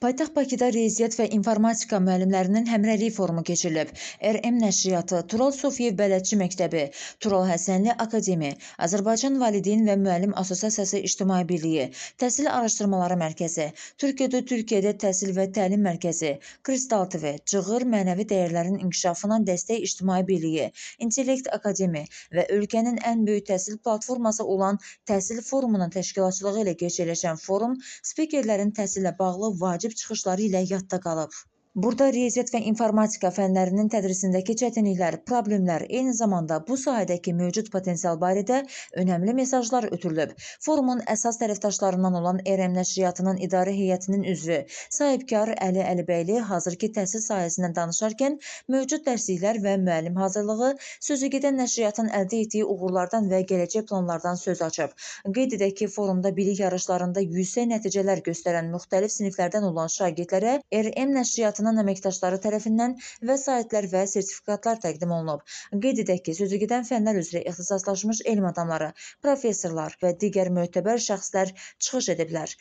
Paytaxt Bakıda Riyaziyyat və İnformatika müəllimlərinin həmrəylik forumu keçirilib. RM nəşriyyatı, Tural Sofiyev Bələdçi Məktəbi, Tural Həsənli Akademi, Azərbaycan Valideyn və Müəllim Assosiasiyası İctimai Birliyi, Təhsil Araşdırmaları Mərkəzi, Türkiyədə Təhsil və Təlim Mərkəzi, Kristal TV, Cığır Mənəvi Dəyərlərin İnkişafına Dəstək İctimai Birliyi, İntellekt Akademi və ölkənin ən böyük təhsil platforması olan Təhsil Forumunun təşkilatçılığı ilə keçirilən forum spikerlərin təhsillə bağlı vacib çıxışları ilə yadda qalıb. Burada riyaziyyat və informatika fənlərinin tədrisindəki çətinliklər, problemlər, eyni zamanda bu sahədəki mövcud potensial barədə önəmli mesajlar ötürülüb. Forumun əsas tərəfdaşlarından olan RM nəşriyyatının idarə heyətinin üzvü sahibkar Əli Əlibəyli hazırki təhsil sahəsindən danışarkən mövcud dərsliklər və müəllim hazırlığı, sözügedən nəşriyyatın əldə etdiyi uğurlardan və gələcək planlardan söz açıb. Qeyd edək ki, forumda bilik yarışlarında yüksək nəticələr göstərən müxtəlif siniflərdən olan şagirdlərə RM nəşriyyatının əməkdaşları tərəfindən vəsaitlər və sertifikatlar təqdim olunub. Qeyd edək ki, sözügedən fənlər üzrə ixtisaslaşmış elm adamları, professorlar və digər mötəbər şəxslər çıxış ediblər.